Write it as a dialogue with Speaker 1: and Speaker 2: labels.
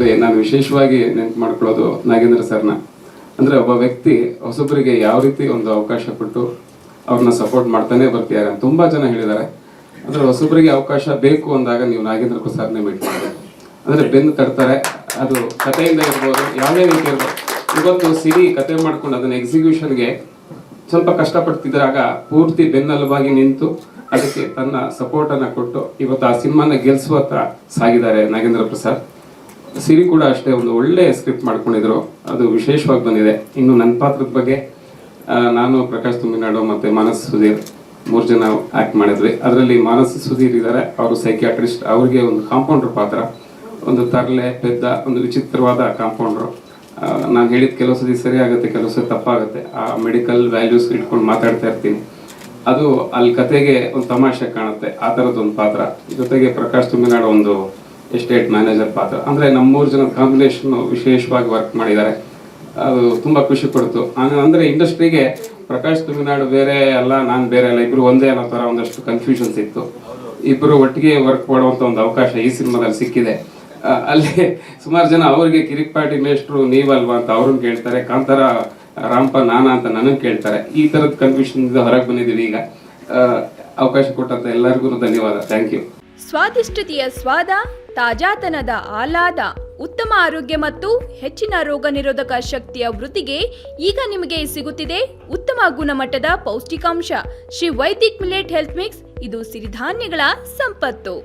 Speaker 1: ಇಲ್ಲಿ ನಾನು ವಿಶೇಷವಾಗಿ ನೆನಪು ಮಾಡ್ಕೊಳ್ಳೋದು ನಾಗೇಂದ್ರ ಸರ್ನ. ಅಂದರೆ ಒಬ್ಬ ವ್ಯಕ್ತಿ ಹೊಸಬರಿಗೆ ಯಾವ ರೀತಿ ಒಂದು ಅವಕಾಶ ಕೊಟ್ಟು ಅವ್ರನ್ನ ಸಪೋರ್ಟ್ ಮಾಡ್ತಾನೆ ಬರ್ತಿದ್ದಾರೆ. ತುಂಬ ಜನ ಹೇಳಿದ್ದಾರೆ, ಅಂದರೆ ಹೊಸಬರಿಗೆ ಅವಕಾಶ ಬೇಕು ಅಂದಾಗ ನೀವು ನಾಗೇಂದ್ರ ಪ್ರಸಾದ್ನೇ ಮೀಟ್ ಮಾಡಿ. ಅಂದರೆ ಬೆನ್ನು ತಡ್ತಾರೆ, ಅದು ಕಥೆಯಿಂದ ಇರ್ಬೋದು, ಯಾವುದೇ ರೀತಿ ಇರ್ಬೋದು. ಇವತ್ತು ಸಿರಿ ಕತೆ ಮಾಡ್ಕೊಂಡು ಅದನ್ನ ಎಕ್ಸಿಕ್ಯೂಷನ್ಗೆ ಸ್ವಲ್ಪ ಕಷ್ಟಪಡ್ತಿದ್ದಾಗ ಪೂರ್ತಿ ಬೆನ್ನೆಲುಬಾಗಿ ನಿಂತು ಅದಕ್ಕೆ ತನ್ನ ಸಪೋರ್ಟನ್ನು ಕೊಟ್ಟು ಇವತ್ತು ಆ ಸಿನಿಮಾನ ಗೆಲ್ಲಿಸುವತ್ತ ಸಾಗಿದ್ದಾರೆ ನಾಗೇಂದ್ರ ಪ್ರಸಾದ್. ಸಿರಿ ಕೂಡ ಅಷ್ಟೇ, ಒಂದು ಒಳ್ಳೆ ಸ್ಕ್ರಿಪ್ಟ್ ಮಾಡ್ಕೊಂಡಿದ್ರು, ಅದು ವಿಶೇಷವಾಗಿ ಬಂದಿದೆ. ಇನ್ನು ನನ್ನ ಪಾತ್ರದ ಬಗ್ಗೆ ನಾನು ಪ್ರಕಾಶ್ ತುಮ್ಮಿನಾಡು ಮತ್ತು ಮಾನಸ್ ಸುಧೀರ್ 3 ಜನ ಆ್ಯಕ್ಟ್ ಮಾಡಿದ್ವಿ. ಅದರಲ್ಲಿ ಮಾನಸ್ ಸುಧೀರ್ ಇದ್ದಾರೆ, ಅವರು ಸೈಕಿಯಾಟ್ರಿಸ್ಟ್. ಅವ್ರಿಗೆ ಒಂದು ಕಾಂಪೌಂಡ್ರ್ ಪಾತ್ರ, ಒಂದು ತರಲೆ ಪೆದ್ದ ಒಂದು ವಿಚಿತ್ರವಾದ ಕಾಂಪೌಂಡ್ರು. ನಾನು ಹೇಳಿದ ಕೆಲವು ಸತಿ ಸರಿ ಆಗುತ್ತೆ, ಕೆಲವು ಸತಿ ತಪ್ಪಾಗುತ್ತೆ. ಆ ಮೆಡಿಕಲ್ ವ್ಯಾಲ್ಯೂಸ್ ಇಟ್ಕೊಂಡು ಮಾತಾಡ್ತಾ ಇರ್ತೀನಿ. ಅದು ಅಲ್ಲಿ ಕತೆಗೆ ಒಂದು ತಮಾಷೆ ಕಾಣುತ್ತೆ, ಆ ಥರದ್ದೊಂದು ಪಾತ್ರ. ಜೊತೆಗೆ ಪ್ರಕಾಶ್ ತುಮ್ಮಿನಾಡು ಒಂದು ಎಸ್ಟೇಟ್ ಮ್ಯಾನೇಜರ್ ಪಾತ್ರ. ಅಂದರೆ ನಮ್ಮ 3 ಜನದ ಕಾಂಬಿನೇಷನ್ ವಿಶೇಷವಾಗಿ ವರ್ಕ್ ಮಾಡಿದ್ದಾರೆ. ಅದು ತುಂಬ ಖುಷಿ ಕೊಡ್ತು. ಅಂದರೆ ಇಂಡಸ್ಟ್ರಿಗೆ ಪ್ರಕಾಶ್ ತುಮ್ಮಿನಾಡು ಬೇರೆ ಅಲ್ಲ, ನಾನು ಬೇರೆ ಅಲ್ಲ, ಇಬ್ಬರು ಒಂದೇ ಅನ್ನೋ ಥರ ಒಂದಷ್ಟು ಕನ್ಫ್ಯೂಷನ್ಸ್ ಇತ್ತು. ಇಬ್ಬರು ಒಟ್ಟಿಗೆ ವರ್ಕ್ ಮಾಡುವಂಥ ಒಂದು ಅವಕಾಶ ಈ ಸಿನಿಮಾದಲ್ಲಿ ಸಿಕ್ಕಿದೆ. ಅಲ್ಲಿ ಸುಮಾರು ಜನ ಅವರಿಗೆ ಕಿರಿಕ್ಪಾಟಿ ಮೇಷ್ಟ್ರು ನೀವಲ್ವಾ ಅಂತ ಅವ್ರನ್ನ ಕೇಳ್ತಾರೆ, ಕಾಂತಾರ ರಾಂಪ ನಾನಾ ಅಂತ ನನಗೆ ಕೇಳ್ತಾರೆ. ಈ ಥರದ ಕನ್ಫ್ಯೂಷನ್ನಿಂದ ಹೊರಗೆ ಬಂದಿದ್ದೀವಿ ಈಗ. ಅವಕಾಶ ಕೊಟ್ಟಂತ ಎಲ್ಲರಿಗೂ ಧನ್ಯವಾದ. Thank you.
Speaker 2: ಸ್ವಾದಿಷ್ಟತೆಯ ಸ್ವಾದ, ತಾಜಾತನದ ಆಹ್ಲಾದ, ಉತ್ತಮ ಆರೋಗ್ಯ ಮತ್ತು ಹೆಚ್ಚಿನ ರೋಗ ನಿರೋಧಕ ಶಕ್ತಿಯ ವೃದ್ಧಿಗೆ ಈಗ ನಿಮಗೆ ಸಿಗುತ್ತಿದೆ ಉತ್ತಮ ಗುಣಮಟ್ಟದ ಪೌಷ್ಟಿಕಾಂಶ. Shri Vaidik millet health mix, ಇದು ಸಿರಿಧಾನ್ಯಗಳ ಸಂಪತ್ತು.